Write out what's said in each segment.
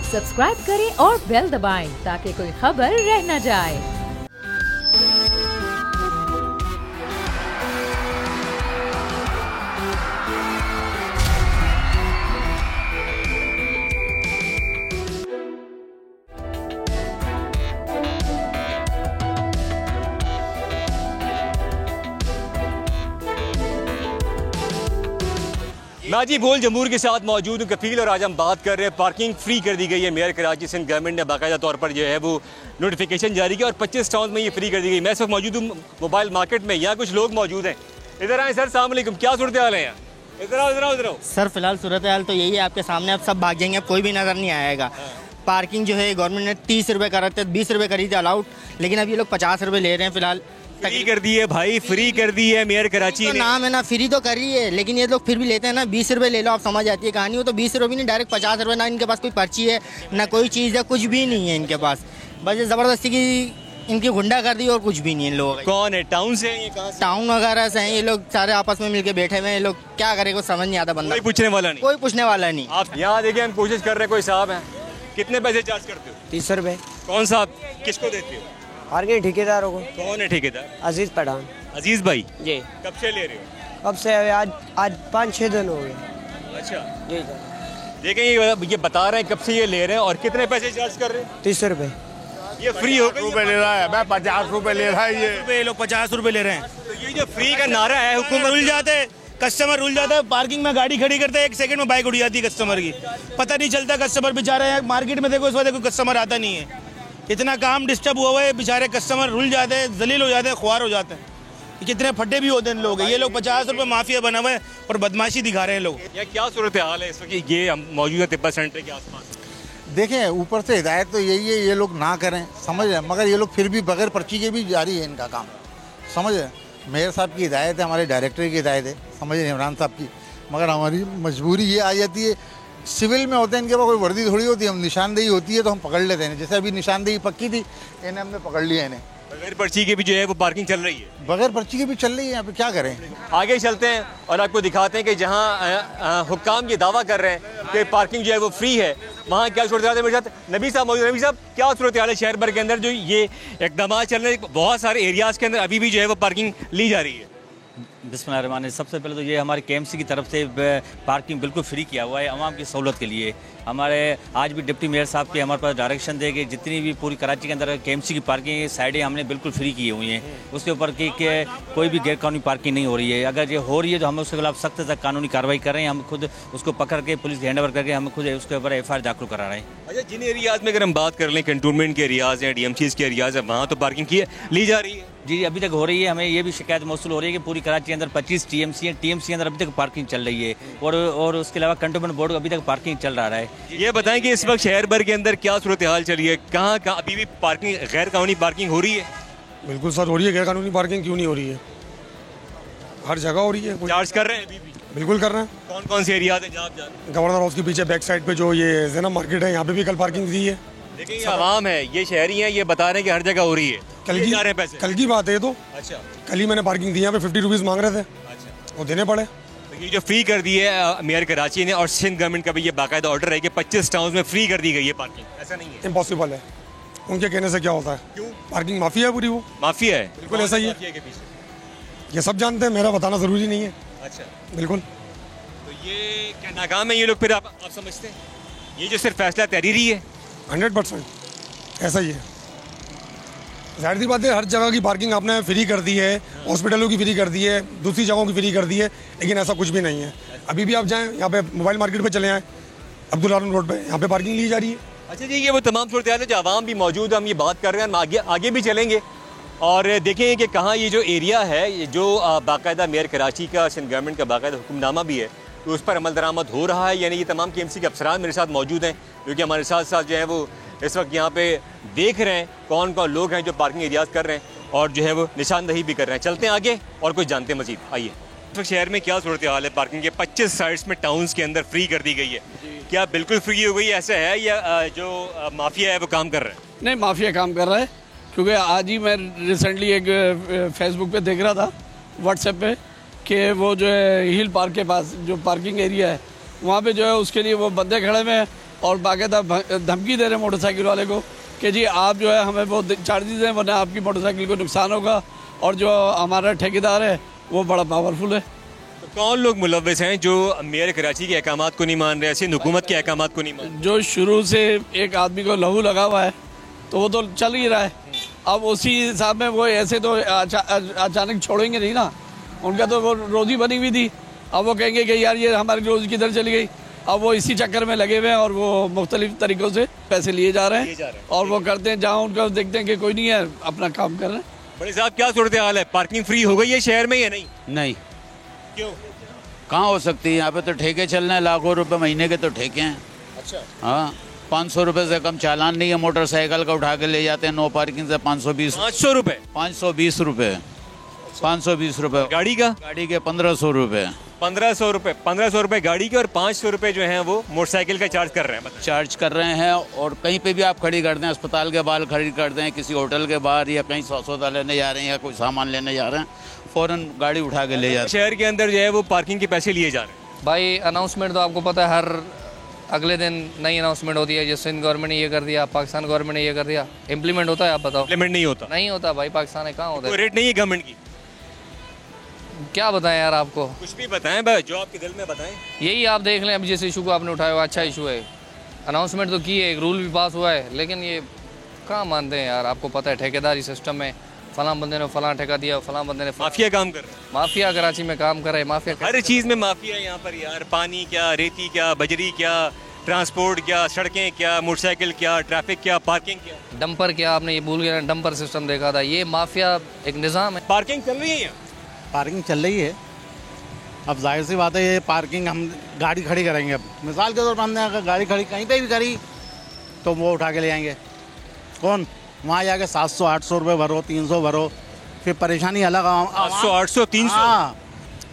Subscribe करें और bell दबाएं ताकि कोई खबर रह न जाए। नाजी बोल जमूर के साथ मौजूद हूँ कफील और आज हम बात कर रहे हैं पार्किंग फ्री कर दी गई है। मेयर कराची सिंध गवर्नमेंट ने बाकायदा तौर पर जो है वो नोटिफिकेशन जारी किया और 25 टाउन में ये फ्री कर दी गई। मैं इस वक्त मौजूद हूँ मोबाइल मार्केट में, यहाँ कुछ लोग मौजूद हैं। इधर आए सर, अस्सलाम वालेकुम, क्या सूरत हाल है यहाँ? इधर आओ, इधर आओ, इधर आओ। सर फिलहाल सूरत हाल तो यही है आपके सामने, अब सब भाग जाएंगे, कोई भी नज़र नहीं आएगा। पार्किंग जो है गवर्नमेंट ने 30 रुपये कर रहे थे, 20 रुपये करी थी अलाउड, लेकिन अब ये लोग 50 रुपये ले रहे हैं। फिलहाल फ्री कर दी है भाई, फ्री कर दी है मेयर कराची तो ने। नाम है ना, फ्री तो करी है, लेकिन ये लोग फिर भी लेते हैं ना। 20 रुपये ले लो, आप समझ आती है कहानी। वो तो 20 रुपये नहीं, डायरेक्ट 50 रुपये। ना इनके पास कोई पर्ची है ना कोई चीज़ है, कुछ भी नहीं है इनके पास। बस ज़बरदस्ती की इनकी गुंडा कर दी और कुछ भी नहीं है इन लोगों का। कौन है? टाउन से हैं ये? कहाँ से? टाउन वगैरह से हैं ये लोग, सारे आपस में मिलके बैठे हुए हैं। ये लोग क्या करें, कुछ समझ नहीं आता। बंदा कोई पूछने वाला नहीं, कोई पूछने वाला नहीं। आप यहाँ देखिए, हम कोशिश कर रहे हैं, कोई साहब है। कितने पैसे चार्ज करते हो? 30 रुपये। कौन सा, किसको देते हो? पार्किंग ठेकेदारों को। कौन है ठेकेदार? अजीज पठान। अजीज भाई जी। कब से ले रहे हो? कब से? आज 5-6 दिन हो गए। अच्छा जी सर। देखें ये बता रहे हैं कब से ये ले रहे हैं और कितने पैसे चार्ज कर रहे हैं? 30 रुपये। ये फ्री हो गई? रुपए ले रहा है, मैं 50 रुपए ले रहा है। ये लोग 50 रुपए ले रहे हैं। तो ये जो फ्री का नारा है, हुकूमत रुल जाते, कस्टमर रुल जाता है। पार्किंग में गाड़ी खड़ी करते हैं, 1 सेकंड में बाइक उड़ जाती है कस्टमर की, पता नहीं चलता। कस्टमर बेचारे हैं मार्केट में, देखो इस वक्त कोई कस्टमर आता नहीं है। इतना काम डिस्टर्ब हुआ है, बेचारे कस्टमर रुल जाते हैं, जलील हो जाते हैं, ख्वार हो जाते हैं। कितने फड्डे भी होते हैं लोग। ये लोग 50 रुपये माफिया बना हुआ है और बदमाशी दिखा रहे हैं लोग। ये क्या सूरत हाल है इस वक्त? ये हम मौजूद है तिब्बत सेंटर के आसपास। देखें, ऊपर से हिदायत तो यही है, ये लोग ना करें, समझ रहे, मगर ये लोग फिर भी बगैर पर्ची के भी जारी है इनका काम, समझ रहे। मेयर साहब की हिदायत है, हमारे डायरेक्टर की हिदायत है, समझ रहे, इमरान साहब की। मगर हमारी मजबूरी ये आ जाती है, सिविल में होते हैं, इनके पास कोई वर्दी थोड़ी होती है। हम निशानदेही होती है तो हम पकड़ लेते हैं। जैसे अभी निशानदेही पक्की थी, इन्हें हमने पकड़ लिया। इन्हें बगैर पर्ची के भी जो है वो पार्किंग चल रही है। बगैर पर्ची के भी चल रही है, यहाँ पे क्या करें। आगे चलते हैं और आपको दिखाते हैं कि जहाँ हुक्काम ये दावा कर रहे हैं कि पार्किंग जो है वो फ्री है, वहाँ क्या सूरत हाल है। मेरे साथ नबी साहब मौजूद। नबी साहब, क्या सूरत हाल है शहर भर के अंदर जो ये इक़दाम चल रहे हैं? बहुत सारे एरियाज़ के अंदर अभी भी जो है वो पार्किंग ली जा रही है। बिस्मिल्लाह। सबसे पहले तो ये हमारे केएमसी की तरफ से पार्किंग बिल्कुल फ्री किया हुआ है आवाम की सहूलत के लिए। हमारे आज भी डिप्टी मेयर साहब के हमारे पास डायरेक्शन दे के जितनी भी पूरी कराची के अंदर केएमसी की पार्किंग साइडें हमने बिल्कुल फ्री की हुई हैं। उसके ऊपर कि कोई भी गैरकानूनी पार्किंग नहीं हो रही है। अगर ये हो रही है तो हम उसके खिलाफ सख्त तक कानूनी कार्रवाई कर रहे हैं। हम खुद उसको पकड़ के पुलिस हैंड ओवर करके हम खुद उसके ऊपर FIR दाखिल करा रहे हैं। अच्छा, जिन एरियाज़ में अगर हम बात कर लें, कंटोनमेंट के एरियाज़ हैं, DMCs के एरियाज़ हैं, वहाँ तो पार्किंग ली जा रही है? जी अभी तक हो रही है। हमें ये भी शिकायत मौसूल हो रही है कि पूरी कराची के अंदर 25 TMC हैं, TMC के अंदर अभी तक पार्किंग चल रही है और उसके अलावा कंटोनमेंट बोर्ड अभी तक पार्किंग चल रहा है। ये बताएं कि इस वक्त शहर भर के अंदर क्या सूरत हाल चल रही है? कहाँ कहाँ अभी भी पार्किंग, गैर कानूनी पार्किंग हो रही है? बिल्कुल सर, हो रही है। गैर कानूनी पार्किंग क्यों नहीं हो रही है? हर जगह हो रही है। चार्ज कर रहे हैं अभी भी? बिल्कुल कर रहे हैं। कौन कौन से एरियाज हैं जहाँ आप जा रहे हैं? गवर्नर हाउस के पीछे बैक साइड पे जो ये ज़ैनब मार्केट है, यहाँ पे भी कल पार्किंग दी है। देखिए, ये आवाम है, ये शहरी हैं, ये बता रहे हैं कि हर जगह हो रही है। कल की बात है तो। अच्छा, कल ही मैंने पार्किंग दी, यहाँ पे 50 रुपीज़ मांग रहे थे। अच्छा, वो देने पड़े। तो ये जो फ्री कर दी है मेयर कराची ने और सिंध गवर्नमेंट का भी ये बाकायदा ऑर्डर है कि 25 टाउन में फ्री कर दी गई है पार्किंग, ऐसा नहीं है? इम्पॉसिबल है। उनके कहने से क्या होता है? क्यों? पार्किंग माफिया है पूरी। वो माफिया है? बिल्कुल ऐसा ही है। ये सब जानते हैं, मेरा बताना ज़रूरी नहीं है। अच्छा, बिल्कुल। तो ये क्या नाकाम है ये लोग फिर? आप समझते हैं ये जो सिर्फ फैसला तहरीरी है? 100% ऐसा ही है। जाहिर सी बात है, हर जगह की पार्किंग आपने फ्री कर दी है, हॉस्पिटलों की फ्री कर दी है, दूसरी जगहों की फ्री कर दी है, लेकिन ऐसा कुछ भी नहीं है। अभी भी आप जाएं, यहाँ पे मोबाइल मार्केट पे चले आएँ, अब्दुल आलम रोड पे, यहाँ पे पार्किंग ली जा रही है। अच्छा जी, ये वो तमाम सूरत हाल है जो आवाम भी मौजूद है, हम ये बात कर रहे हैं, हम आगे भी चलेंगे और देखेंगे कि कहाँ ये जो एरिया है, ये जो बाकायदा मेयर कराची का, सिंध गवर्नमेंट का बाकायदा हुक्मनामा भी है, तो उस पर अमल दरामद हो रहा है। यानी ये तमाम KMC के अफसरान मेरे साथ मौजूद हैं जो कि हमारे साथ साथ जो है वो इस वक्त यहाँ पे देख रहे हैं कौन कौन लोग हैं जो पार्किंग एरियाज कर रहे हैं और जो है वो निशानदही भी कर रहे हैं। चलते हैं आगे और कुछ जानते हैं मजीद। आइए, इस वक्त शहर में क्या सूरत हाल है पार्किंग के? 25 साइट्स में टाउन्स के अंदर फ्री कर दी गई है, क्या बिल्कुल फ्री हो गई ऐसा है या जो माफिया है वो काम कर रहा है? नहीं, माफिया काम कर रहा है, क्योंकि आज ही मैं रिसेंटली एक फेसबुक पे देख रहा था, व्हाट्सएप पे, कि वो जो है हिल पार्क के पास जो पार्किंग एरिया है वहाँ पे जो है उसके लिए वो बंदे खड़े हुए हैं और बाकायदा धमकी दे रहे हैं मोटरसाइकिल वाले को कि जी आप जो है हमें वो चार्जेस दें वरना आपकी मोटरसाइकिल को नुकसान होगा। और जो हमारा ठेकेदार है वो बड़ा पावरफुल है। तो कौन लोग मुलव्विस हैं जो मेयर कराची के अहकामात को नहीं मान रहे, सिंध हुकूमत के अहकामात को नहीं मान रहे? जो शुरू से एक आदमी को लहू लगा हुआ है तो वो तो चल ही रहा है। अब उसी हिसाब में वो ऐसे तो अचानक छोड़ेंगे नहीं ना, उनका तो वो रोजी बनी हुई थी। अब वो कहेंगे कि यार ये हमारी रोजी किधर चली गई। अब वो इसी चक्कर में लगे हुए हैं और वो मुख्तलिफ तरीक़ों से पैसे लिए जा रहे हैं और वो करते हैं जहाँ उनका देखते हैं कि कोई नहीं है अपना काम कर रहे हैं। बड़े साहब क्या सूरत हाल है, पार्किंग फ्री हो गई है शहर में या नहीं? नहीं, क्यों? कहाँ हो सकती है? यहाँ पे तो ठेके चल रहे हैं, लाखों रुपए महीने के तो ठेके हैं। अच्छा। हाँ, 500 रुपए से कम चालान नहीं है। मोटरसाइकिल का उठा के ले जाते हैं नो पार्किंग से 500 रुपए 520 रुपए 520 रुपए। गाड़ी का? गाड़ी के 1500 रुपए 1500 रुपए गाड़ी के और 500 रुपए जो है वो मोटरसाइकिल का चार्ज कर रहे हैं। चार्ज कर रहे हैं और कहीं पे भी आप खड़ी कर दें, अस्पताल के बाहर खड़ी कर दें, किसी होटल के बाहर या कहीं सौदा लेने जा रहे हैं या कोई सामान लेने जा रहे हैं, फ़ौरन गाड़ी उठा के ले जाते हैं। शहर के अंदर जो है वो पार्किंग के पैसे लिए जा रहे हैं। भाई अनाउंसमेंट तो आपको पता है हर अगले दिन नई अनाउंसमेंट होती है। जैसे सिंध गवर्नमेंट ने ये कर दिया, पाकिस्तान गवर्नमेंट ने ये कर दिया। इम्प्लीमेंट होता है? आप बताओ। इम्प्लीमेंट नहीं होता। नहीं होता भाई, पाकिस्तान है कहाँ होता है। रेट नहीं है गवर्नमेंट की? क्या बताएं यार आपको, कुछ भी बताएं भाई, जो आपके दिल में बताएं। यही आप देख लें। अब जिस इशू को आपने उठाया हुआ अच्छा इशू है, अनाउंसमेंट तो की है, एक रूल भी पास हुआ है, लेकिन ये कहाँ मानते हैं यार। आपको पता है ठेकेदारी सिस्टम में फलां बंदे ने फलां ठेका दिया, फलां बंदे ने माफिया काम कर रहे हैं। माफिया कराची में काम कर रहे हैं। माफिया हर चीज़ में माफिया है यहाँ पर यार। पानी क्या, रेती क्या, बजरी क्या, ट्रांसपोर्ट क्या, सड़कें क्या, मोटरसाइकिल क्या, ट्रैफिक क्या, पार्किंग क्या, डंपर क्या। आपने ये भूल गया, डंपर सिस्टम देखा था। ये माफिया एक निज़ाम है। पार्किंग चल रही है यहाँ? पार्किंग चल रही है। अब जाहिर सी बात है ये पार्किंग हम गाड़ी खड़ी करेंगे। अब मिसाल के तौर पर हमने अगर गाड़ी खड़ी कहीं पे भी करी तो वो उठा के ले आएंगे। कौन वहाँ जाके 700-800 रुपये भरो, 300 भरो, फिर परेशानी अलग। 700-800 300। हाँ,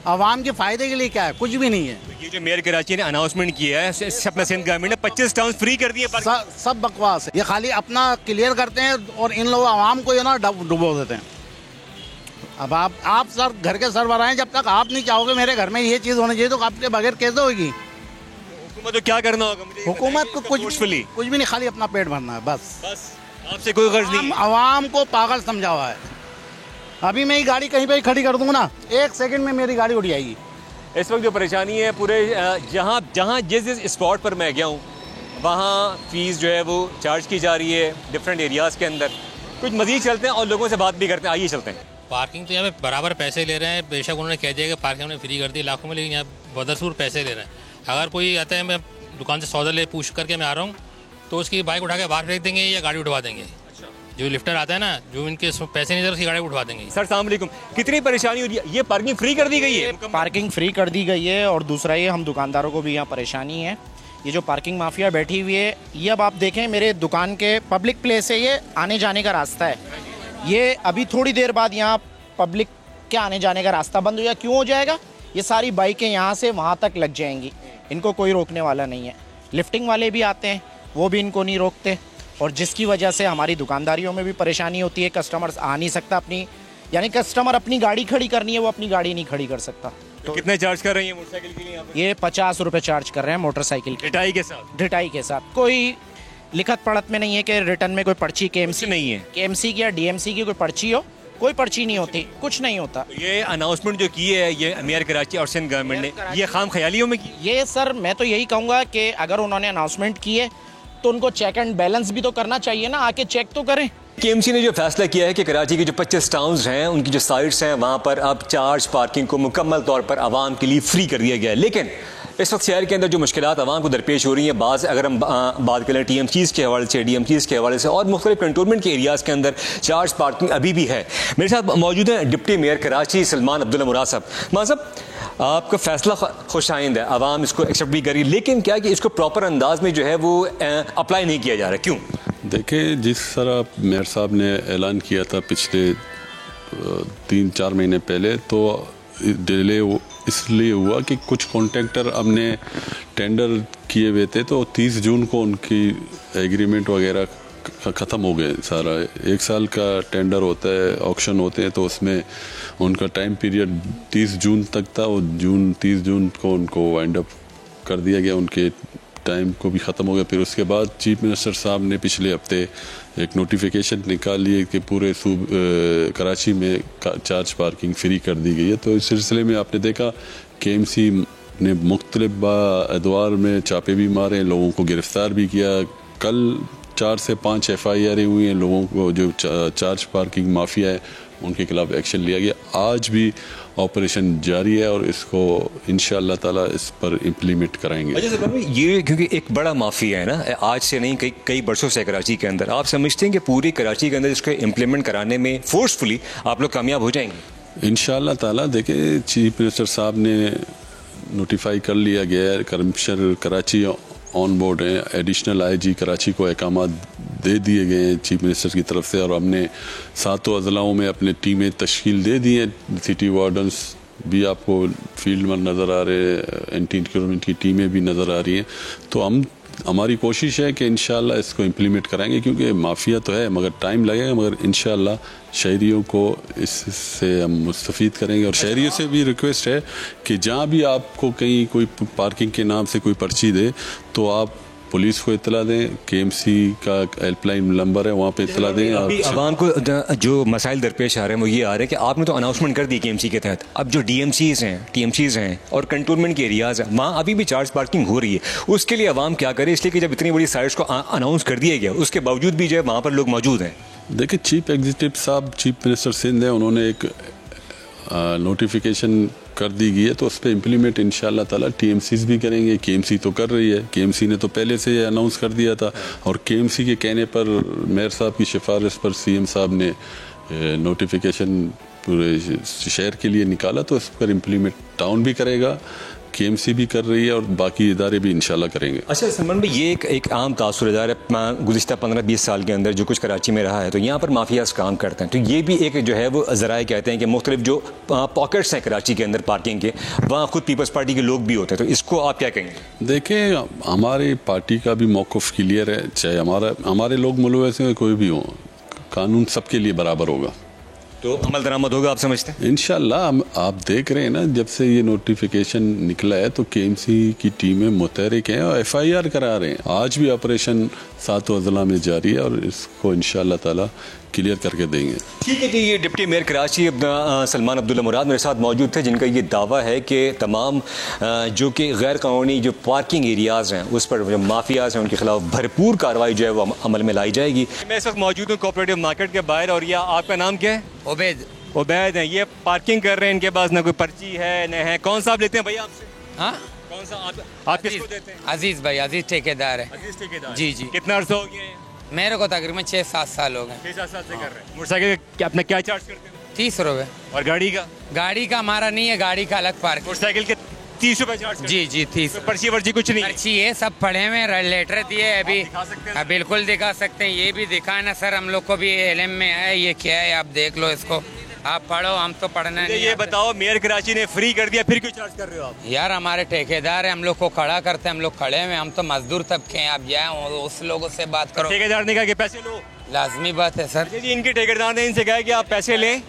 आवाम के फ़ायदे के लिए क्या है? कुछ भी नहीं है। ये जो मेयर कराची ने अनाउंसमेंट किया है अपना सिंध गवर्नमेंट ने 25 टाउन फ्री कर दिए। सब बकवास है। ये खाली अपना क्लियर करते हैं और इन लोग आवाम को ये ना डुबो देते हैं। अब आप सर घर के सरबराह हैं, जब तक आप नहीं चाहोगे मेरे घर में ये चीज़ होनी चाहिए तो आपके बगैर कैसे होगी? हुकूमत को क्या करना होगा? मुझे हुकूमत को कुछ भी नहीं, खाली अपना पेट भरना है बस। आपसे कोई गर्ज नहीं। आवाम को पागल समझा हुआ है। अभी मैं ही गाड़ी कहीं पे खड़ी कर दूंगा ना, 1 सेकंड में मेरी गाड़ी उड़ जाएगी। इस वक्त जो परेशानी है पूरे जहाँ जिस स्पॉट पर मैं गया हूँ वहाँ फ़ीस जो है वो चार्ज की जा रही है डिफरेंट एरियाज़ के अंदर। कुछ मज़ीद चलते हैं और लोगों से बात भी करते हैं। आइए चलते हैं। पार्किंग तो यहाँ पे बराबर पैसे ले रहे हैं। बेशक उन्होंने कह दिया कि पार्किंग हमने फ्री कर दी लाखों में, लेकिन यहाँ बदसूर पैसे ले रहे हैं। अगर कोई आता है, मैं दुकान से सौदा ले पूछ करके मैं आ रहा हूँ, तो उसकी बाइक उठा के बाहर फेंक देंगे या गाड़ी उठवा देंगे। अच्छा। जो लिफ्टर आता है ना, जो इनके पैसे नहीं दे उसकी गाड़ी उठवा देंगे। सर अस्सलाम वालेकुम, कितनी परेशानी हो रही है? ये पार्किंग फ्री कर दी गई है? पार्किंग फ्री कर दी गई है और दूसरा ये हम दुकानदारों को भी यहाँ परेशानी है। ये जो पार्किंग माफिया बैठी हुई है, ये अब आप देखें मेरे दुकान के पब्लिक प्लेस है, ये आने जाने का रास्ता है। ये अभी थोड़ी देर बाद यहाँ पब्लिक के आने जाने का रास्ता बंद हो जाएगा। क्यों हो जाएगा? ये सारी बाइकें यहाँ से वहाँ तक लग जाएंगी, इनको कोई रोकने वाला नहीं है। लिफ्टिंग वाले भी आते हैं, वो भी इनको नहीं रोकते और जिसकी वजह से हमारी दुकानदारियों में भी परेशानी होती है। कस्टमर्स आ नहीं सकता अपनी, यानी कस्टमर अपनी गाड़ी खड़ी करनी है, वो अपनी गाड़ी नहीं खड़ी कर सकता। तो कितने चार्ज कर रही है मोटरसाइकिल के लिए यहाँ पे? ये 50 रुपये चार्ज कर रहे हैं मोटरसाइकिल की, ढिटाई के साथ। ढिटाई के साथ। कोई लिखत पढ़त में नहीं है कि रिटर्न में कोई पर्ची KMC नहीं है, KMC की या DMC की कोई पर्ची हो, कोई पर्ची नहीं होती, कुछ नहीं होता। तो ये अनाउंसमेंट जो की है ये मेयर कराची और सिंध गवर्नमेंट ने, ये खाम ख्यालियों में की? ये सर मैं तो यही कहूँगा कि अगर उन्होंने अनाउंसमेंट की है तो उनको चेक एंड बैलेंस भी तो करना चाहिए ना, आके चेक तो करें। KMC ने जो फैसला किया है कि कराची की जो 25 टाउन्स हैं उनकी जो साइट्स हैं वहाँ पर अब चार्ज पार्किंग को मुकम्मल तौर पर आवाम के लिए फ्री कर दिया गया है। लेकिन इस वक्त शहर के अंदर जो मुश्किलात आवाम को दरपेश हो रही हैं, बाज़ अगर हम बात करें TMCs के हवाले से, DMCs के हवाले से और मुख्तलिफ कंटोनमेंट के एरियाज़ के अंदर चार्ज पार्किंग अभी भी है। मेरे साथ मौजूद हैं डिप्टी मेयर कराची सलमान अब्दुल्ला मुराद साहब। मान साहब, आपका फैसला खुश आइंद है, आवाम इसको एक्सेप्ट भी करी, लेकिन क्या कि इसको प्रॉपर अंदाज में जो है वो अप्लाई नहीं किया जा रहा, क्यों? देखिए, जिस तरह मेयर साहब ने ऐलान किया था पिछले 3-4 महीने पहले, तो डिले इसलिए हुआ कि कुछ कॉन्ट्रैक्टर हमने टेंडर किए हुए थे, तो 30 जून को उनकी एग्रीमेंट वगैरह ख़त्म हो गए। सारा 1 साल का टेंडर होता है, ऑक्शन होते हैं, तो उसमें उनका टाइम पीरियड 30 जून तक था और 30 जून को उनको वाइंड अप कर दिया गया उनके टाइम को भी ख़त्म हो गया। फिर उसके बाद चीफ मिनिस्टर साहब ने पिछले हफ्ते एक नोटिफिकेशन निकाली है कि पूरे कराची में चार्ज पार्किंग फ्री कर दी गई है। तो इस सिलसिले में आपने देखा KMC ने मुख्तलिफ अदवार में छापे भी मारे, लोगों को गिरफ़्तार भी किया। कल 4 से 5 FIR हुई हैं, लोगों को जो चार्ज पार्किंग माफिया है उनके खिलाफ एक्शन लिया गया। आज भी ऑपरेशन जारी है और इसको इंशाअल्लाह ताला इस पर इम्प्लीमेंट कराएंगे। अच्छा सर, ये क्योंकि एक बड़ा माफिया है ना, आज से नहीं कई बरसों से कराची के अंदर, आप समझते हैं कि पूरी कराची के अंदर इसको इम्प्लीमेंट कराने में फोर्सफुली आप लोग कामयाब हो जाएंगे? इंशाअल्लाह ताला। देखिए, चीफ मिनिस्टर साहब ने नोटिफाई कर लिया गया है, कमिश्नर कराची ऑन बोर्ड है, एडिशनल IG कराची को अहकाम दे दिए गए हैं चीफ मिनिस्टर की तरफ से, और हमने 7 अजलाओं में अपने टीमें तश्कील दे दी हैं। सिटी वार्डन्स भी आपको फील्ड में नज़र आ रहे हैं, एंटी इंक्रोचमेंट की टीमें भी नज़र आ रही हैं। तो हमारी कोशिश है कि इंशाअल्लाह इसको इम्प्लीमेंट कराएंगे, क्योंकि माफिया तो है मगर टाइम लगेगा, मगर इंशाअल्लाह शहरियों को इससे हम मुस्तफ़ीद करेंगे। और शहरियों से भी रिक्वेस्ट है कि जहाँ भी आपको कहीं कोई पार्किंग के नाम से कोई पर्ची दे तो आप पुलिस को इतला दें। KMC का हेल्पलाइन नंबर है, वहाँ पे इतला दें। अभी आवाम को जो मसाइल दरपेश आ रहे हैं वो ये आ रहे हैं कि आपने तो अनाउंसमेंट कर दी KMC के तहत, अब जो DMCs हैं, TMCs हैं और कंटोनमेंट के एरियाज़ हैं, वहाँ अभी भी चार्ज पार्किंग हो रही है। उसके लिए आवाम क्या करे? इसलिए कि जब इतनी बड़ी साइट्स को अनाउंस कर दिया गया, उसके बावजूद भी जो है वहाँ पर लोग मौजूद हैं। देखिए, चीफ एग्जीक्यूटिव साहब, चीफ मिनिस्टर सिंध है, उन्होंने एक नोटिफिकेशन कर दी गई है, तो उस पर इम्प्लीमेंट इंशाअल्लाह ताला TMCs भी करेंगे। KMC तो कर रही है, KMC ने तो पहले से अनाउंस कर दिया था, और KMC के कहने पर मेयर साहब की सिफारिश पर CM साहब ने नोटिफिकेशन पूरे शहर के लिए निकाला, तो इस पर इम्प्लीमेंट टाउन भी करेगा, KMC भी कर रही है और बाकी इदारे भी इंशाल्लाह करेंगे। अच्छा सलमान भाई, ये एक आम तासुरदार है गुज़िश्ता 15-20 साल के अंदर जो कुछ कराची में रहा है, तो यहाँ पर माफियाज काम करते हैं, तो ये भी एक जो है वो ज़राए कहते हैं कि मुख्तलिफ जो पॉकेट्स हैं कराची के अंदर पार्किंग के, वहाँ खुद पीपल्स पार्टी के लोग भी होते हैं, तो इसको आप क्या कहेंगे? देखें, हमारी पार्टी का भी मौक़िफ़ क्लियर है, चाहे हमारे लोग मुलव्वस हैं कोई भी हो, कानून सबके लिए बराबर होगा। तो अमल दरामद होगा आप समझते हैं? इंशाल्लाह। आप देख रहे हैं ना, जब से ये नोटिफिकेशन निकला है तो KMC की टीमें मुतहरिक हैं और FIR करा रहे हैं। आज भी ऑपरेशन 7 अजला में जारी है और इसको इंशाल्लाह ताला क्लियर करके देंगे। ठीक है जी, ये डिप्टी मेयर कराची सलमान अब्दुल्ला मुराद मेरे साथ मौजूद थे, जिनका ये दावा है कि तमाम जो कि गैर कानूनी जो पार्किंग एरियाज़ हैं उस पर जो माफियाज़ हैं उनके खिलाफ भरपूर कार्रवाई जो है वो अमल में लाई जाएगी। मैं इस वक्त मौजूद हूँ कोऑपरेटिव मार्केट के बाहर, और यह आपका नाम क्या है? उबैद है। ये पार्किंग कर रहे हैं, इनके पास ना कोई पर्ची है न है। कौन सा आप लेते हैं भैया आपसे? हाँ, कौन सा आप किसको देते हैं? अजीज भाई, अजीज ठेकेदार है। अजीज ठेकेदार? जी। कितना अर्सा हो गया? मेरे को तकरीबन 6-7 साल हो गए। 6-7 साल से कर रहे हैं। मोटरसाइकिल अपना क्या चार्ज करते हैं? 30 रुपए। और गाड़ी का? गाड़ी का हमारा नहीं है, गाड़ी का अलग पार्क। मोटरसाइकिल के 30 रुपए चार्ज करते हैं? जी 30। पर्ची वर्ची कुछ नहीं? पर्ची है, सब पढ़े हुए, लेटर दिए अभी। बिल्कुल दिखा सकते हैं, ये भी दिखा ना सर, हम लोग को भी इल्म में है। ये क्या है आप देख लो इसको, आप पढ़ो, हम तो पढ़ना नहीं। ये बताओ, मेयर कराची ने फ्री कर दिया, फिर क्यों चार्ज कर रहे हो आप? यार हमारे ठेकेदार है, हम लोग को खड़ा करते हैं, हम लोग खड़े हैं, हम तो मजदूर तबके हैं। आप जाए उस लोगों से बात करो। ठेकेदार ने कहा कि पैसे लो, लाजमी बात है सर। जी, इनके ठेकेदार ने इनसे कहा कि आप पैसे लें,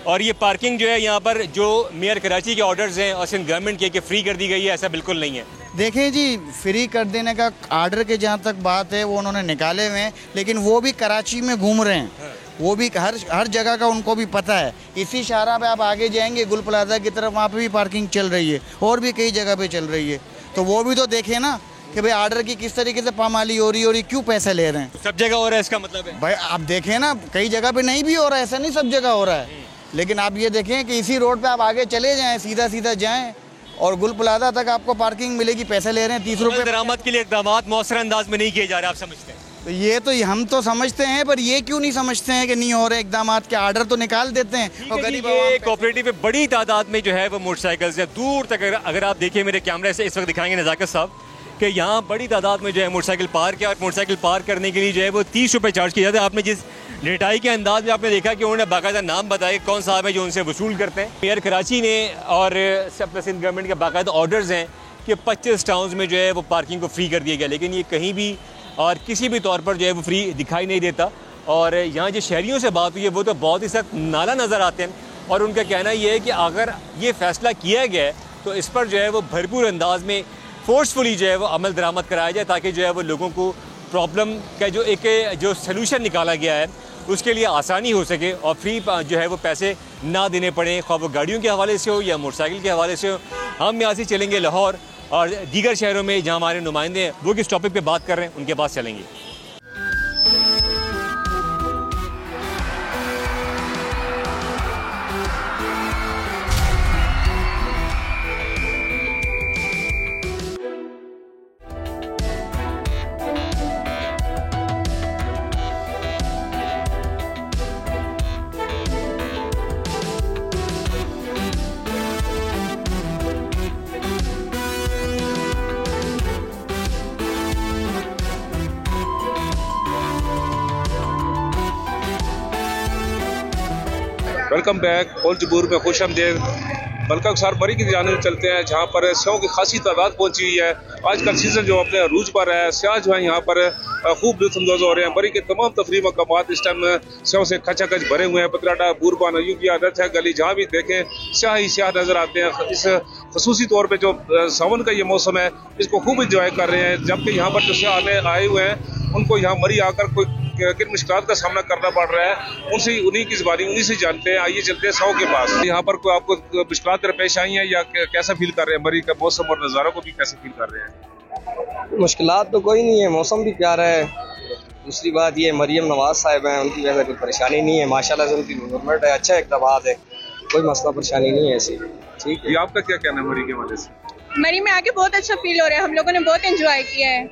और ये पार्किंग जो है यहाँ पर जो मेयर कराची के ऑर्डर्स हैं और सिंध गवर्नमेंट के कि फ्री कर दी गई है, ऐसा बिल्कुल नहीं है। देखें जी, फ्री कर देने का आर्डर के जहाँ तक बात है वो उन्होंने निकाले हुए हैं, लेकिन वो भी कराची में घूम रहे हैं। वो भी हर जगह का उनको भी पता है। इसी शाहरा पे आप आगे जाएंगे गुल प्लाजा की तरफ, वहाँ पे भी पार्किंग चल रही है और भी कई जगह पे चल रही है। तो वो भी तो देखें ना कि भाई आर्डर की किस तरीके से पामाली हो रही है और ये क्यों पैसे ले रहे हैं। सब जगह हो रहा है, इसका मतलब है भाई आप देखें ना, कई जगह पे नहीं भी हो रहा है, ऐसा नहीं सब जगह हो रहा है। लेकिन आप ये देखें कि इसी रोड पे आप आगे चले जाएं, सीधा सीधा जाएं और गुल प्लाजा तक आपको पार्किंग मिलेगी। पैसे ले रहे हैं 30 रुपये। दरामद के लिए इक़दाम मौसर अंदाज में नहीं किए जा रहे, आप समझते हैं? तो ये तो हम तो समझते हैं, पर ये क्यों नहीं समझते हैं कि नहीं हो रहे इकदाम के? आर्डर तो निकाल देते हैं। और गरीब कोऑपरेटिव में बड़ी तादाद में जो है वो मोटरसाइकिल्स है, दूर तक अगर आप देखिए, मेरे कैमरे से इस वक्त दिखाएंगे नज़ाकत साहब कि यहाँ बड़ी तादाद में जो है मोटरसाइकिल पार्क है, और मोटरसाइकिल पार्क करने के लिए जो है वो 30 रुपये चार्ज किया जाता है। आपने जिस लेटाई के अंदाज में आपने देखा कि उन्होंने बाकायदा नाम बताया कौन साहब है जो उनसे वसूल करते हैं। मेयर कराची ने और सिंध गवर्नमेंट के बाकायदा ऑर्डर्स हैं कि 25 टाउन्स में जो है वो पार्किंग को फ्री कर दिया गया, लेकिन ये कहीं भी और किसी भी तौर पर जो है वो फ्री दिखाई नहीं देता। और यहाँ जो शहरियों से बात हुई है वो तो बहुत ही सख्त नाला नज़र आते हैं, और उनका कहना ये है कि अगर ये फैसला किया गया है तो इस पर जो है वो भरपूर अंदाज में फोर्सफुली जो है वो अमल दरामद कराया जाए, ताकि जो है वो लोगों को प्रॉब्लम का जो सलूशन निकाला गया है उसके लिए आसानी हो सके और फ्री जो है वो पैसे ना देने पड़े, ख्वाह वो गाड़ियों के हवाले से हो या मोटरसाइकिल के हवाले से हो। हम यहाँ से चलेंगे लाहौर और दीगर शहरों में जहाँ हमारे नुमाइंदे हैं वो किस टॉपिक पे बात कर रहे हैं उनके पास चलेंगे। Welcome back. ओल्ड जबूर में खुश आमदीद। बल्कि अक्सर मरी की जानिब चलते हैं जहाँ पर स्याहों की खासी तादाद पहुँची हुई है। आजकल सीज़न जो अपने अरूज पर है, स्याह जो है यहाँ पर खूब लुत्फ़अंदोज़ हो रहे हैं। मरी के तमाम तफरीह मकामात इस टाइम स्याहों से खचाखच भरे हुए हैं। पतराडा, बूरबान, अयूबी, आदत है गली, जहाँ भी देखें स्याह ही स्याह नज़र आते हैं। इस खसूसी तौर पर जो सावन का ये मौसम है इसको खूब इंजॉय कर रहे हैं, जबकि यहाँ पर जो स्याह आए हुए हैं उनको यहाँ मरी आकर कोई किन मुश्किलात का सामना करना पड़ रहा है उनसे उन्हीं की ज़बानी उन्हीं से जानते हैं। आइए चलते हैं साओ के पास। यहाँ पर कोई आपको मुश्किलात दरपेश आई हैं या कैसा फील कर रहे हैं? मरी का मौसम और नज़ारों को भी कैसे फील कर रहे हैं? मुश्किलात तो कोई नहीं है, मौसम भी प्यारा है। दूसरी बात ये मरियम नवाज साहब हैं, उनकी वजह से कोई परेशानी नहीं है। माशाल्लाह से उनकी गवर्नमेंट है, अच्छा इक़्तिदार है, कोई मसला परेशानी नहीं है ऐसी। ठीक है, आपका क्या कहना है मरी के वजह से? मरी में आके बहुत अच्छा फील हो रहा है, हम लोगों ने बहुत एंजॉय किया है,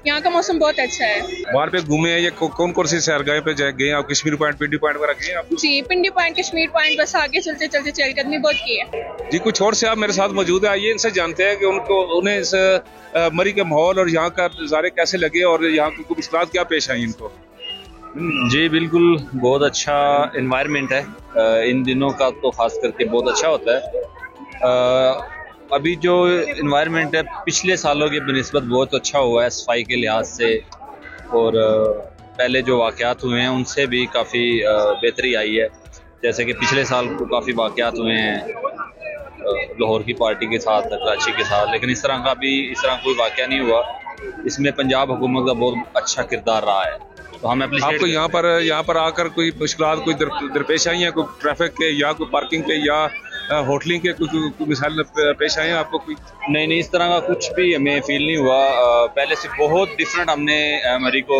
यहाँ का मौसम बहुत अच्छा है। बाहर पे घूमे हैं ये कौन कौन सी सैरगाह पे गए आप? कश्मीर पॉइंट, पिंडी पॉइंट वगैरह गए आप? जी, पिंडी पॉइंट, कश्मीर पॉइंट, बस आगे चलते चलते चलकदमी बहुत की है। जी, कुछ और से आप मेरे साथ मौजूद है, आइए इनसे जानते हैं कि उन्हें इस मरी के माहौल और यहाँ का नज़ारे कैसे लगे और यहाँ की मुश्किलात क्या पेश आई इनको। जी बिल्कुल, बहुत अच्छा एनवायरनमेंट है इन दिनों का, तो खास करके बहुत अच्छा होता है। अभी जो एनवायरनमेंट है पिछले सालों के बनिस्बत बहुत अच्छा हुआ है सफाई के लिहाज से, और पहले जो वाक़यात हुए हैं उनसे भी काफ़ी बेहतरी आई है। जैसे कि पिछले साल को काफ़ी वाक़यात हुए हैं लाहौर की पार्टी के साथ, कराची के साथ, लेकिन इस तरह कोई वाक़या नहीं हुआ। इसमें पंजाब हुकूमत का बहुत अच्छा किरदार रहा है। तो हम आपको यहाँ पर आकर कोई मुश्किलात कोई दरपेश आई हैं, कोई ट्रैफिक के या कोई पार्किंग के या होटलिंग के कोई मिसाल पेश आए हैं आपको? कोई नहीं, इस तरह का कुछ भी हमें फील नहीं हुआ। पहले से बहुत डिफरेंट हमने मरी को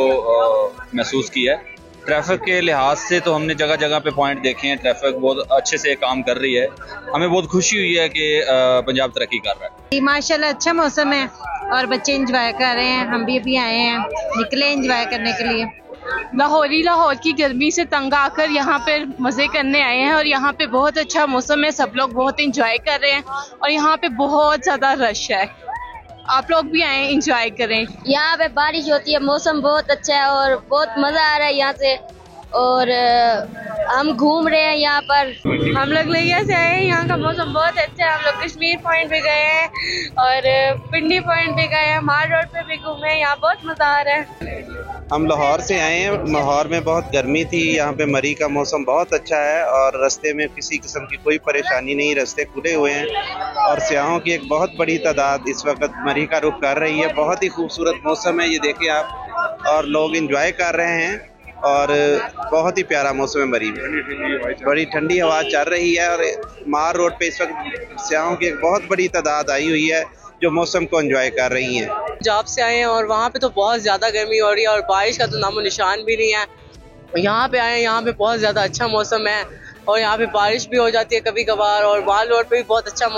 महसूस किया है। ट्रैफिक के लिहाज से तो हमने जगह जगह पे पॉइंट देखे हैं, ट्रैफिक बहुत अच्छे से काम कर रही है। हमें बहुत खुशी हुई है कि पंजाब तरक्की कर रहा है। माशाल्लाह अच्छा मौसम है और बच्चे एंजॉय कर रहे हैं, हम भी अभी आए हैं, निकले एंजॉय करने के लिए। लाहौर की गर्मी से तंग आकर यहाँ पे मज़े करने आए हैं और यहाँ पे बहुत अच्छा मौसम है, सब लोग बहुत एंजॉय कर रहे हैं और यहाँ पे बहुत ज़्यादा रश है। आप लोग भी आए एंजॉय करें। यहाँ पे बारिश होती है, मौसम बहुत अच्छा है और बहुत मज़ा आ रहा है यहाँ से, और हम घूम रहे हैं यहाँ पर। हम लोग लिया से आए हैं, यहाँ का मौसम बहुत अच्छा है। हम लोग कश्मीर पॉइंट पे गए हैं और पिंडी पॉइंट पे गए हैं, मार रोड पे भी घूमे, यहाँ बहुत मज़ा आ रहा है। हम लाहौर से आए हैं, लाहौर में बहुत गर्मी थी, यहाँ पे मरी का मौसम बहुत अच्छा है और रास्ते में किसी किस्म की कोई परेशानी नहीं, रास्ते खुले हुए हैं और सयाहों की एक बहुत बड़ी तादाद इस वक्त मरी का रुख कर रही है। बहुत ही खूबसूरत मौसम है, ये देखिए आप, और लोग इंजॉय कर रहे हैं और बहुत ही प्यारा मौसम है मरी में। बड़ी ठंडी हवा चल रही है और मार रोड पे इस वक्त सयाहों की एक बहुत बड़ी तादाद आई हुई है जो मौसम को एंजॉय कर रही हैं। पंजाब से आए हैं और वहाँ पे तो बहुत ज़्यादा गर्मी हो रही है और बारिश का तो नामो निशान भी नहीं है। यहाँ पे आए हैं, यहाँ पे बहुत ज़्यादा अच्छा मौसम है और यहाँ पे बारिश भी हो जाती है कभी कभार, और माल रोड पे भी बहुत अच्छा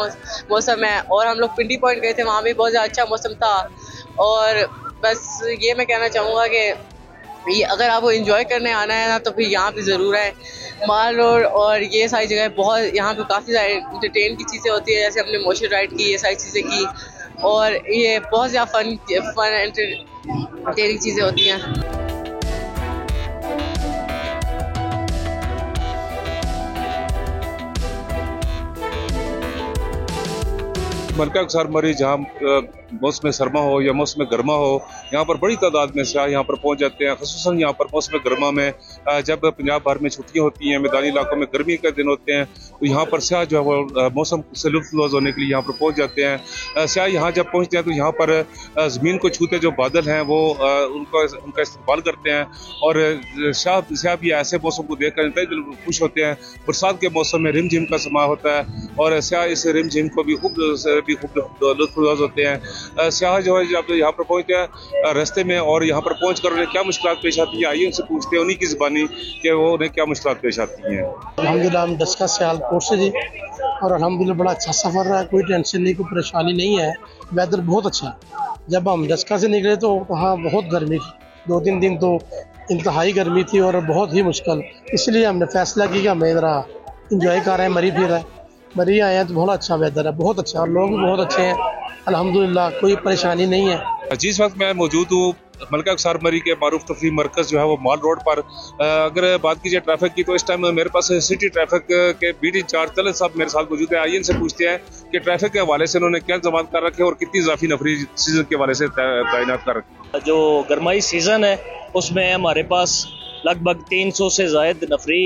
मौसम है। और हम लोग पिंडी पॉइंट गए थे, वहाँ भी बहुत ज़्यादा अच्छा मौसम था। और बस ये मैं कहना चाहूँगा कि ये अगर आपको एंजॉय करने आना है ना तो फिर यहाँ पे ज़रूर है। माल रोड और ये सारी जगह बहुत, यहाँ पे काफ़ी सारी एंटरटेन की चीज़ें होती है, जैसे हमने मोशन राइड की, ये सारी चीज़ें की, और ये बहुत ज़्यादा फन एंटरटेनिंग चीज़ें होती हैं। मलका अक्सर मरी जहाँ मौसम सरमा हो या मौसम गर्मा हो, यहाँ पर बड़ी तादाद में सयाह यहाँ पर पहुँच जाते हैं, ख़ुसूसन यहाँ पर मौसम गर्मा में जब पंजाब भर में छुट्टियाँ होती हैं, मैदानी इलाकों में गर्मी के दिन होते हैं, तो यहाँ पर सयाह जो है वो मौसम से लुत्फ़अंदोज़ होने के लिए यहाँ पर पहुँच जाते हैं। सयाह यहाँ जब पहुँचते हैं तो यहाँ पर ज़मीन को छूते जो बादल हैं वो उनका इस्तेमाल करते हैं और सयाह भी ऐसे मौसम को देख कर खुश होते हैं। बरसात के मौसम में रिमझिम का समा होता है और सयाह इस रिमझिम को भी खूब लुत्फ़अंदोज़ होते हैं। सयाह जो है जब यहाँ पर पहुँचते हैं रास्ते में और यहाँ पर पहुँच कर उन्हें क्या मुश्किलात पेश आती हैं, आइए उनसे पूछते हैं उन्हीं की ज़बानी कि वो उन्हें क्या मुश्किलात पेश आती हैं। अल्हम्दुलिल्लाह हम डस्का सियालकोट से जी, और अल्हम्दुलिल्लाह बड़ा अच्छा सफ़र रहा, कोई टेंशन नहीं, कोई परेशानी नहीं है, वेदर बहुत अच्छा है। जब हम डस्का से निकले तो वहाँ बहुत गर्मी थी, 2-3 दिन तो इंतहाई गर्मी थी और बहुत ही मुश्किल, इसलिए हमने फैसला किया कि हम इधर इंजॉय कर रहे हैं, मरी फिर रहे हैं। मरी आए हैं तो बहुत अच्छा वेदर है, बहुत अच्छा, और लोग भी बहुत अच्छे हैं अल्हम्दुलिल्लाह, कोई परेशानी नहीं है। जिस वक्त मैं मौजूद हूँ मलका खसार मरी के मारूफ तफरी मरकज़ जो है वो माल रोड पर, अगर बात कीजिए ट्रैफिक की तो इस टाइम मेरे पास सिटी ट्रैफिक के बीडी इंचार्ज तलत साहब मेरे साथ मौजूद है। आइए इनसे पूछते हैं कि ट्रैफिक के हवाले से उन्होंने क्या इंतजाम कर रखे और कितनी इजाफी नफरी सीजन के हवाले से तैनात कर रखी। जो गर्माई सीज़न है उसमें हमारे पास लगभग 300 से ज़ायद नफरी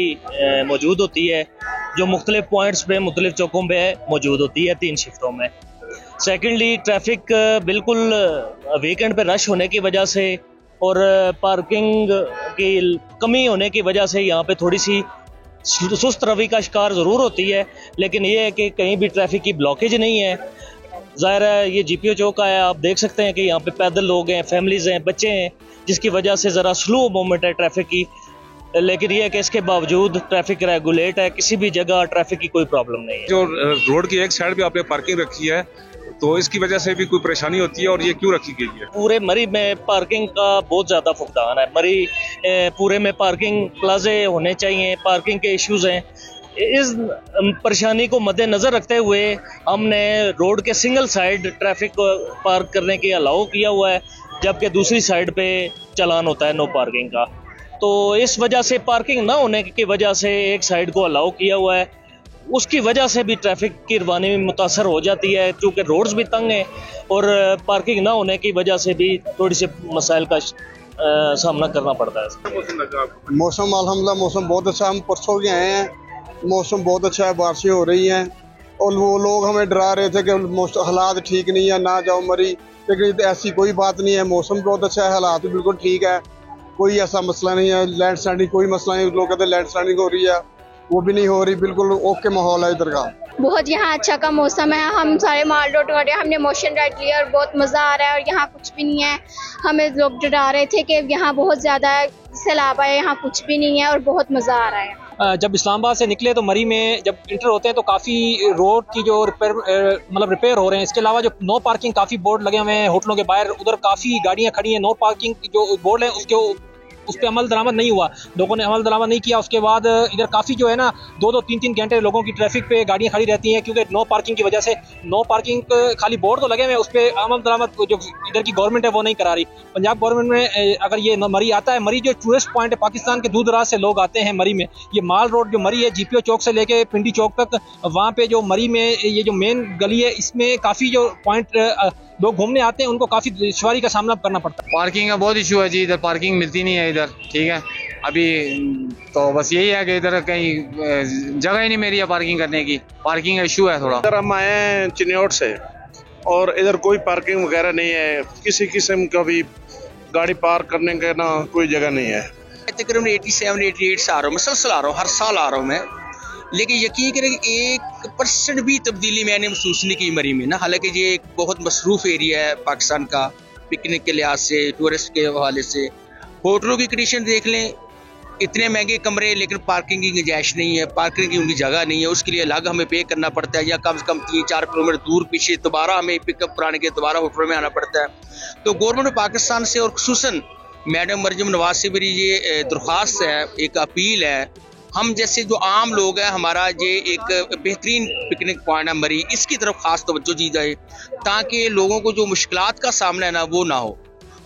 मौजूद होती है, जो मुख्तलिफ पॉइंट्स पे मुख्तलिफ चौकों पे मौजूद होती है 3 शिफ्टों में। सेकेंडली ट्रैफिक बिल्कुल वीकेंड पे रश होने की वजह से और पार्किंग की कमी होने की वजह से यहाँ पे थोड़ी सी सुस्त रवि का शिकार ज़रूर होती है, लेकिन ये है कि कहीं भी ट्रैफिक की ब्लॉकेज नहीं है। ज़ाहिर है ये GPO चौक है, आप देख सकते हैं कि यहाँ पे पैदल लोग हैं, फैमिलीज़ हैं, बच्चे हैं, जिसकी वजह से ज़रा स्लो मूवमेंट है ट्रैफिक की, लेकिन ये है कि इसके बावजूद ट्रैफिक रेगुलेट है, किसी भी जगह ट्रैफिक की कोई प्रॉब्लम नहीं है। जो रोड की एक साइड पे आपने पार्किंग रखी है तो इसकी वजह से भी कोई परेशानी होती है और ये क्यों रखी गई है? पूरे मरी में पार्किंग का बहुत ज़्यादा फुकदान है, मरी पूरे में पार्किंग प्लाजे होने चाहिए, पार्किंग के इश्यूज़ हैं। इस परेशानी को मद्देनज़र रखते हुए हमने रोड के सिंगल साइड ट्रैफिक को पार्क करने की अलाउ किया हुआ है, जबकि दूसरी साइड पे चलान होता है नो पार्किंग का। तो इस वजह से पार्किंग ना होने की वजह से एक साइड को अलाउ किया हुआ है, उसकी वजह से भी ट्रैफिक की रवानी में मुतासर हो जाती है, क्योंकि रोड्स भी तंग हैं और पार्किंग ना होने की वजह से भी थोड़ी सी मसाइल का सामना करना पड़ता है। मौसम अल्हम्दुलिल्लाह मौसम बहुत अच्छा, हम परसों के आए हैं, मौसम बहुत अच्छा है, बारिशें हो रही हैं और वो लोग हमें डरा रहे थे कि हालात ठीक नहीं है, ना जाओ मरी, लेकिन ऐसी कोई बात नहीं है, मौसम बहुत अच्छा है, हालात भी बिल्कुल ठीक है, कोई ऐसा मसला नहीं है, लैंड स्लाइडिंग कोई मसला नहीं। लोग कहते हैं लैंड स्लाइडिंग हो रही है, वो भी नहीं हो रही, बिल्कुल ओके माहौल है इधर का। बहुत यहाँ अच्छा का मौसम है, हम सारे माल रोड गए, हमने मोशन राइड लिया और बहुत मज़ा आ रहा है, और यहाँ कुछ भी नहीं है। हमें लोग डरा रहे थे कि यहाँ बहुत ज़्यादा सैलाब है, यहाँ कुछ भी नहीं है और बहुत मज़ा आ रहा है। जब इस्लामाबाद से निकले तो मरी में जब इंटर होते हैं तो काफ़ी रोड की जो रिपेयर हो रहे हैं, इसके अलावा जो नो पार्किंग काफ़ी बोर्ड लगे हुए हैं होटलों के बाहर, उधर काफ़ी गाड़ियाँ खड़ी हैं, नो पार्किंग जो बोर्ड है उसके उस पर अमल दरामद नहीं हुआ, लोगों ने अमल दरामद नहीं किया। उसके बाद इधर काफ़ी जो है ना 2-2, 3-3 घंटे लोगों की ट्रैफिक पे गाड़ियाँ खड़ी रहती हैं, क्योंकि नो पार्किंग की वजह से। नो पार्किंग खाली बोर्ड तो लगे हुए हैं, उस पर अमल दरामद जो इधर की गवर्नमेंट है वो नहीं करा रही। पंजाब गवर्नमेंट में अगर ये मरी आता है, मरी जो टूरिस्ट पॉइंट है, पाकिस्तान के दूर दराज से लोग आते हैं मरी में। ये माल रोड जो मरी है GPO चौक से लेके पिंडी चौक तक, वहाँ पे जो मरी में ये जो मेन गली है, इसमें काफ़ी जो पॉइंट लोग घूमने आते हैं उनको काफ़ी दुश्वारी का सामना करना पड़ता है। पार्किंग का बहुत इशू है जी, इधर पार्किंग मिलती नहीं है इधर, ठीक है। अभी तो बस यही है कि इधर कहीं जगह ही नहीं मेरी है पार्किंग करने की, पार्किंग का इशू है थोड़ा। इधर हम आए हैं चिन्योट से और इधर कोई पार्किंग वगैरह नहीं है, किसी किस्म का भी गाड़ी पार्क करने का ना कोई जगह नहीं है। तकरीबन 87-88 से आ रहा हूँ, मुसलसल आ रहा हूँ, हर साल आ रहा हूँ मैं, लेकिन यकीन करें 1% भी तब्दीली मैंने महसूस नहीं की मरी में ना। हालांकि ये एक बहुत मसरूफ़ एरिया है पाकिस्तान का, पिकनिक के लिहाज से, टूरिस्ट के हवाले से। होटलों की कंडीशन देख लें, इतने महंगे कमरे लेकिन पार्किंग की गुंजाइश नहीं है, पार्किंग की उनकी जगह नहीं है, उसके लिए अलग हमें पे करना पड़ता है, या कम से कम 3-4 किलोमीटर दूर पीछे दोबारा हमें पिकअप कराने के दोबारा होटल में आना पड़ता है। तो गवर्नमेंट पाकिस्तान से और खुसूसन मैडम मरियम नवाज से मेरी ये दरख्वास्त है, एक अपील है, हम जैसे जो आम लोग हैं, हमारा ये एक बेहतरीन पिकनिक पॉइंट है मरी, इसकी तरफ खास तवज्जो दी जाए ताकि लोगों को जो मुश्किलात का सामना है ना वो ना हो।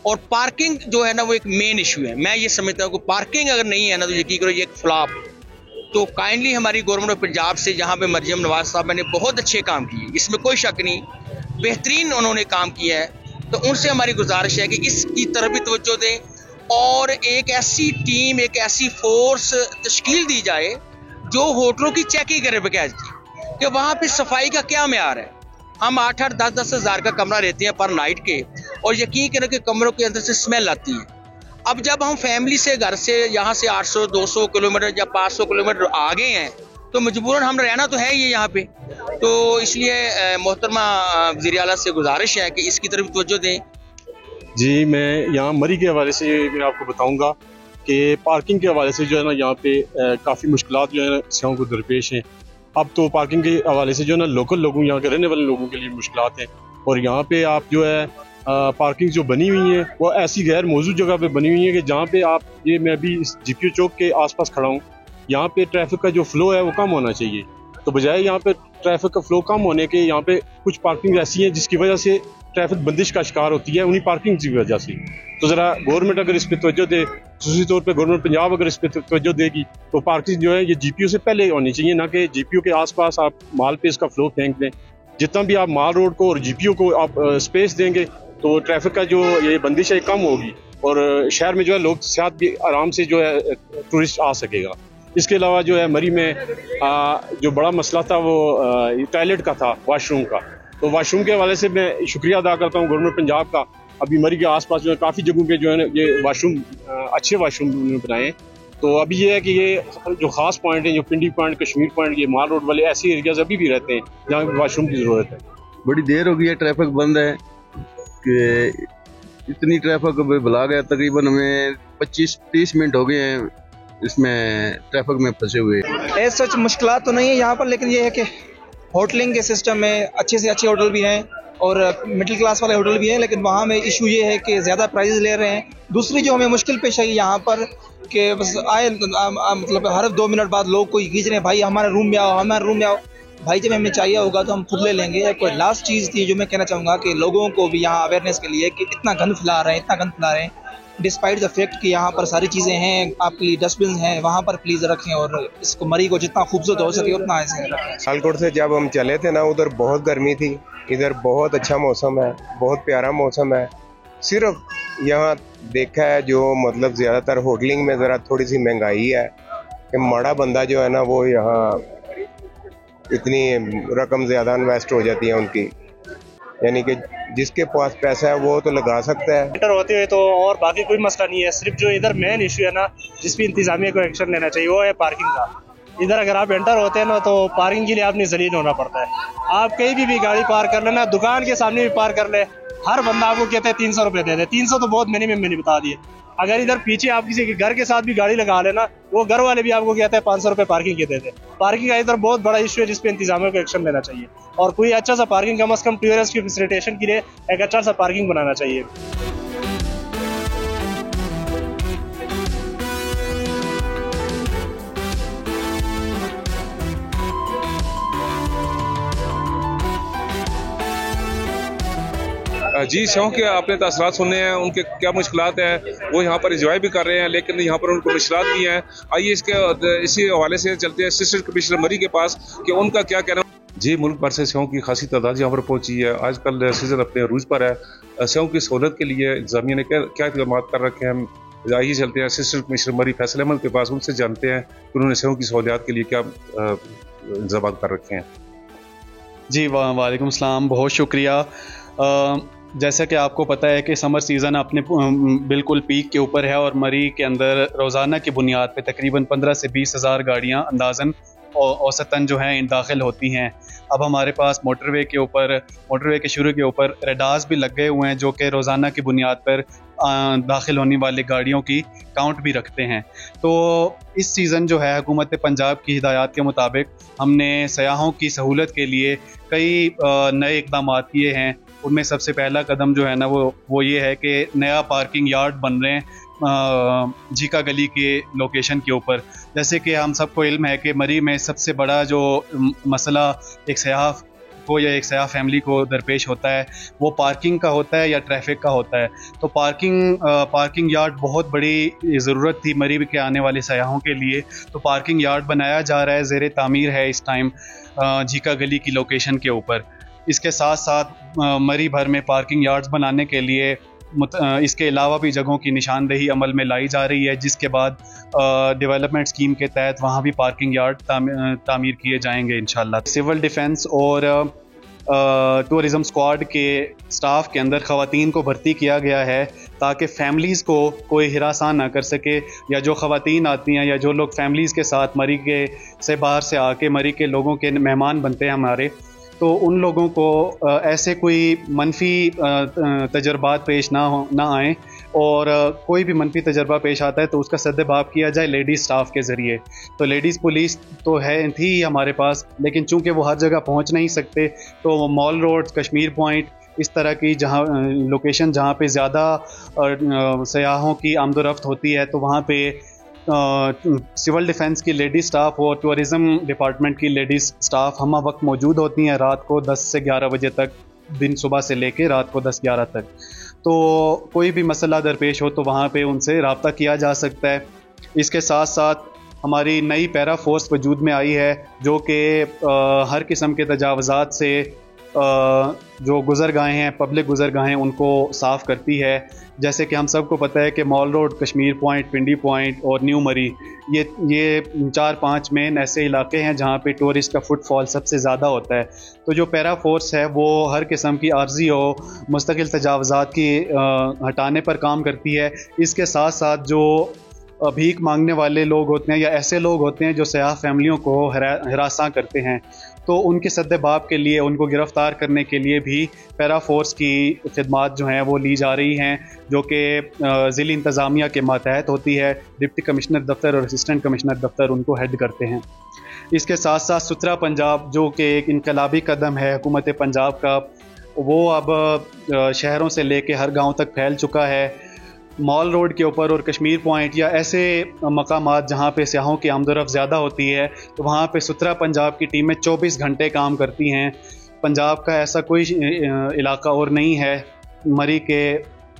और पार्किंग जो है ना वो एक मेन इशू है। मैं ये समझता हूँ कि पार्किंग अगर नहीं है ना तो यकीन करो ये एक फ्लॉप। तो काइंडली हमारी गवर्नमेंट ऑफ पंजाब से, जहाँ पे मरियम नवाज साहब ने बहुत अच्छे काम किए, इसमें कोई शक नहीं, बेहतरीन उन्होंने काम किया है, तो उनसे हमारी गुजारिश है कि इसकी तरफ भी तवज्जो दें और एक ऐसी टीम, एक ऐसी फोर्स तश्कील दी जाए जो होटलों की चेकिंग करे बकायदगी कि वहाँ पे सफाई का क्या म्यार है। हम 8-8, 10-10 हज़ार का कमरा लेते हैं पर नाइट के, और यकीन करें कि कमरों के अंदर से स्मेल आती है। अब जब हम फैमिली से घर से यहाँ से 800-200 किलोमीटर या 500 किलोमीटर आ गए हैं तो मजबूरन हम रहना तो है ही यहाँ पे। तो इसलिए मोहतरमा वज़ीर आला से गुजारिश है कि इसकी तरफ तवज्जो दें। जी, मैं यहाँ मरी के हवाले से मैं आपको बताऊँगा कि पार्किंग के हवाले से जो है ना यहाँ पे काफ़ी मुश्किलात जो है ना सियाहों को दरपेश हैं। अब तो पार्किंग के हवाले से जो है ना लोकल लोगों, यहाँ के रहने वाले लोगों के लिए मुश्किलात हैं। और यहाँ पे आप जो है पार्किंग जो बनी हुई है वो ऐसी गैर मौजूद जगह पे बनी हुई है कि जहाँ पे आप, ये मैं अभी इस जीपीओ चौक के आसपास खड़ा हूँ, यहाँ पे ट्रैफिक का जो फ्लो है वो कम होना चाहिए। तो बजाय यहाँ पे ट्रैफिक का फ्लो कम होने के, यहाँ पे कुछ पार्किंग ऐसी है जिसकी वजह से ट्रैफिक बंदिश का शिकार होती है उन्हीं पार्किंग की वजह से। तो ज़रा गवर्नमेंट अगर इस पर तवज्जो दे, खासूसी तौर पे गवर्नमेंट पंजाब अगर इस पर तवज्जो देगी तो पार्किंग जो है ये जीपीओ से पहले होनी चाहिए, ना कि जीपीओ के आसपास आप माल पे इसका फ्लो फेंक दें। जितना भी आप माल रोड को और जीपीओ को आप स्पेस देंगे तो ट्रैफिक का जो ये बंदिश है कम होगी और शहर में जो है लोग साथ भी आराम से जो है टूरिस्ट आ सकेगा। इसके अलावा जो है मरी में जो बड़ा मसला था वो टॉयलेट का था, वाशरूम का। तो वाशरूम के हवाले से मैं शुक्रिया अदा करता हूँ गवर्नमेंट पंजाब का। अभी मरी के आसपास जो है काफ़ी जगहों पे जो है ना ये वाशरूम, अच्छे वाशरूम बनाए। तो अभी ये है कि ये जो ख़ास पॉइंट है, जो पिंडी पॉइंट, कश्मीर पॉइंट, ये माल रोड वाले ऐसे एरियाज अभी भी रहते हैं जहाँ वाशरूम की ज़रूरत है। बड़ी देर हो गई है, ट्रैफिक बंद है कि इतनी ट्रैफिक बुला गया, तकरीबन हमें 25-30 मिनट हो गए हैं इसमें ट्रैफिक में फंसे हुए। ऐसा सच मुश्किलात तो नहीं है यहाँ पर, लेकिन ये है कि होटलिंग के सिस्टम में अच्छे से अच्छे होटल भी हैं और मिडिल क्लास वाले होटल भी हैं, लेकिन वहाँ में इशू ये है कि ज़्यादा प्राइस ले रहे हैं। दूसरी जो हमें मुश्किल पेश आई यहाँ पर कि बस आए मतलब हर 2 मिनट बाद लोग कोई खींच रहे हैं, भाई हमारे रूम में आओ, हमारे रूम में आओ। भाई जब हमें चाहिए होगा तो हम खुद ले लेंगे। कोई लास्ट चीज़ थी जो मैं कहना चाहूँगा कि लोगों को भी यहाँ अवेयरनेस के लिए कि इतना गंद फैला रहे हैं, डिस्पाइट द फैक्ट कि यहाँ पर सारी चीज़ें हैं, आपके लिए डस्टबिन हैं, वहाँ पर प्लीज़ रखें और इसको मरी को जितना खूबसूरत हो सके उतना ऐसे रखें। सियालकोट से जब हम चले थे ना, उधर बहुत गर्मी थी, इधर बहुत अच्छा मौसम है, बहुत प्यारा मौसम है। सिर्फ यहाँ देखा है जो मतलब ज़्यादातर होटलिंग में ज़रा थोड़ी सी महंगाई है कि माड़ा बंदा जो है ना वो यहाँ इतनी रकम ज़्यादा इन्वेस्ट हो जाती है उनकी, यानी कि जिसके पास पैसा है वो तो लगा सकता है। एंटर होते हुए तो और बाकी कोई मसला नहीं है, सिर्फ जो इधर मेन इशू है ना जिस भी इंतजामिया को एक्शन लेना चाहिए वो है पार्किंग का। इधर अगर आप एंटर होते हैं ना तो पार्किंग के लिए आपने जलील होना पड़ता है। आप कहीं भी गाड़ी पार्क कर लेना, दुकान के सामने भी पार्क कर ले, हर बंदा आपको कहता है 300 रुपये दे दे। 300 तो बहुत मिनिमम मैंने बता दिए। अगर इधर पीछे आप किसी के घर के साथ भी गाड़ी लगा लेना, वो घर वाले भी आपको कहते हैं 500 रुपये पार्किंग के देते। पार्किंग का इधर बहुत बड़ा इशू है जिस पे इंतजामिया को एक्शन लेना चाहिए और कोई अच्छा सा पार्किंग कम से कम टूरिस्ट की फैसिलिटेशन के लिए एक अच्छा सा पार्किंग बनाना चाहिए। जी, सियाहों के आपने तासरात सुनने हैं, उनके क्या मुश्किलात हैं, वो यहाँ पर इंजॉय भी कर रहे हैं लेकिन यहाँ पर उनको मुश्किलात भी हैं। आइए इसी हवाले से चलते हैं असिस्टेंट कमिश्नर मरी के पास कि उनका क्या कहना। जी, मुल्क भर से सियाहों की खासी तादाद यहाँ पर पहुँची है। आजकल सीजन अपने अरूज पर है। सियाहों की सहूलत के लिए इंतजामिया ने क्या इक़दाम कर रखे हैं। आइए चलते हैं असिस्टेंट कमिश्नर मरी फैसल अहमद के पास, उनसे जानते हैं कि उन्होंने सियाहों की सहूलियात के लिए क्या इंतजाम कर रखे हैं। जी, वालेकुम सलाम, बहुत शुक्रिया। जैसा कि आपको पता है कि समर सीज़न अपने बिल्कुल पीक के ऊपर है और मरी के अंदर रोज़ाना की बुनियाद पे तकरीबन 15 से 20 हज़ार गाड़ियाँ अंदाज़न औसतन जो हैं दाखिल होती हैं। अब हमारे पास मोटरवे के शुरू के ऊपर रेडार्स भी लग गए हुए हैं जो कि रोज़ाना की बुनियाद पर दाखिल होने वाली गाड़ियों की काउंट भी रखते हैं। तो इस सीज़न जो है हुकूमत पंजाब की हिदायत के मुताबिक हमने सयाहों की सहूलत के लिए कई नए इक़दाम किए हैं। उनमें सबसे पहला कदम जो है ना वो ये है कि नया पार्किंग यार्ड बन रहे हैं झीका गली के लोकेशन के ऊपर। जैसे कि हम सबको इल्म है कि मरी में सबसे बड़ा जो मसला एक सयाह को या एक सयाह फैमिली को दरपेश होता है वो पार्किंग का होता है या ट्रैफिक का होता है। तो पार्किंग यार्ड बहुत बड़ी ज़रूरत थी मरी के आने वाले सयाहों के लिए। तो पार्किंग यार्ड बनाया जा रहा है, ज़ेरे तामीर है इस टाइम झीका गली की लोकेशन के ऊपर। इसके साथ साथ मरी भर में पार्किंग यार्ड्स बनाने के लिए इसके अलावा भी जगहों की निशानदेही अमल में लाई जा रही है, जिसके बाद डेवलपमेंट स्कीम के तहत वहाँ भी पार्किंग यार्ड तामीर किए जाएंगे इंशाल्लाह। सिविल डिफेंस और टूरिज़म स्क्वाड के स्टाफ के अंदर ख़वातीन को भर्ती किया गया है ताकि फ़ैमिलीज़ को कोई हिरासा ना कर सके, या जो ख़वातीन आती हैं या जो लोग फ़ैमिलीज़ के साथ मरी के से बाहर से आके मरी के लोगों के मेहमान बनते हैं हमारे, तो उन लोगों को ऐसे कोई मनफी तजर्बात पेश ना आएँ, और कोई भी मनफी तजर्बा पेश आता है तो उसका सद्देबाब किया जाए लेडीज़ स्टाफ के ज़रिए। तो लेडीज़ पुलिस तो थी ही हमारे पास, लेकिन चूँकि वो हर जगह पहुँच नहीं सकते, तो मॉल रोड, कश्मीर पॉइंट, इस तरह की जहाँ लोकेशन जहाँ पे ज़्यादा सयाहों की आमदोरफ्त होती है, तो वहाँ पे सिविल डिफेंस की लेडीज़ स्टाफ और टूरिज़म डिपार्टमेंट की लेडीज़ स्टाफ हम वक्त मौजूद होती हैं रात को 10 से 11 बजे तक, दिन सुबह से लेके रात को 10-11 तक। तो कोई भी मसला दरपेश हो तो वहाँ पे उनसे रब्ता किया जा सकता है। इसके साथ साथ हमारी नई पैरा फोर्स वजूद में आई है जो कि हर किस्म के तजावज़ात से जो गुज़रगाहें हैं, पब्लिक गुज़रगाहें, उनको साफ़ करती है। जैसे कि हम सबको पता है कि मॉल रोड, कश्मीर पॉइंट, पिंडी पॉइंट और न्यू मरी, ये 4-5 मेन ऐसे इलाके हैं जहाँ पे टूरिस्ट का फुटफॉल सबसे ज़्यादा होता है। तो जो पैरा फोर्स है वो हर किस्म की आर्जी और मुस्तकिल तजावज़ात की हटाने पर काम करती है। इसके साथ साथ जो भीख मांगने वाले लोग होते हैं या ऐसे लोग होते हैं जो सयाह फैमिलियों को हरासा करते हैं, तो उनके सद्देबाब के लिए, उनको गिरफ़्तार करने के लिए भी पैरा फोर्स की खिदमात जो हैं वो ली जा रही हैं, जो कि ज़िली इंतज़ामिया के मातहत होती है। डिप्टी कमिश्नर दफ्तर और असिस्टेंट कमिश्नर दफ्तर उनको हेड करते हैं। इसके साथ साथ सुथरा पंजाब, जो कि एक इनकलाबी कदम है हुकूमत पंजाब का, वो अब शहरों से लेके हर गाँव तक फैल चुका है। मॉल रोड के ऊपर और कश्मीर पॉइंट या ऐसे मकामात जहाँ पे सयाहों की आमदोरफ्त ज़्यादा होती है, तो वहाँ पे सुथरा पंजाब की टीमें 24 घंटे काम करती हैं। पंजाब का ऐसा कोई इलाका और नहीं है मरी के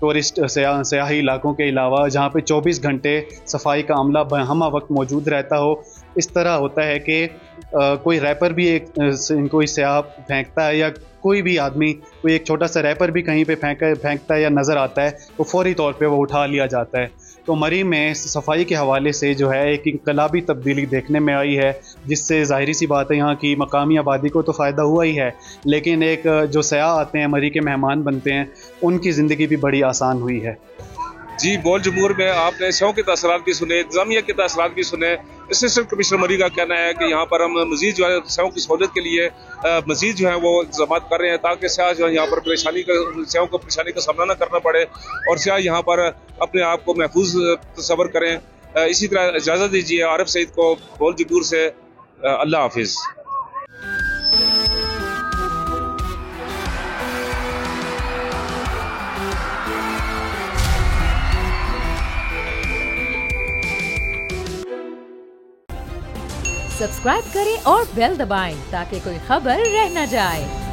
टूरिस्ट सयाही इलाकों के अलावा जहाँ पे 24 घंटे सफाई का अमला हम वक्त मौजूद रहता हो। इस तरह होता है कि कोई रैपर भी कोई सयाह फेंकता है या कोई भी आदमी कोई एक छोटा सा रैपर भी कहीं पे फेंकता है या नज़र आता है तो फौरी तौर पे वो उठा लिया जाता है। तो मरी में सफाई के हवाले से जो है एक इनकलाबी तब्दीली देखने में आई है, जिससे ज़ाहिरी सी बात है यहाँ की मकामी आबादी को तो फ़ायदा हुआ ही है, लेकिन एक जो सयाह आते हैं, मरी के मेहमान बनते हैं, उनकी ज़िंदगी भी बड़ी आसान हुई है। जी, बोल जमूर में आपने सयाहों के तसरात भी सुने, इंतजामिया के तसरात भी सुने। असिस्टेंट कमिश्नर मरी का कहना है कि यहाँ पर हम मजीद जो है सयाहों की सहूलत के लिए मजीद जो है वो इंतजाम कर रहे हैं ताकि सयाह जो है यहाँ पर सयाहों को परेशानी का सामना न करना पड़े और सयाह यहाँ पर अपने आप को महफूज तस्वर करें। इसी तरह इजाज़त दीजिए आरिफ सईद को बोल जमूर से। अल्लाह हाफिज़। सब्सक्राइब करें और बेल दबाएं ताकि कोई खबर रह न जाए।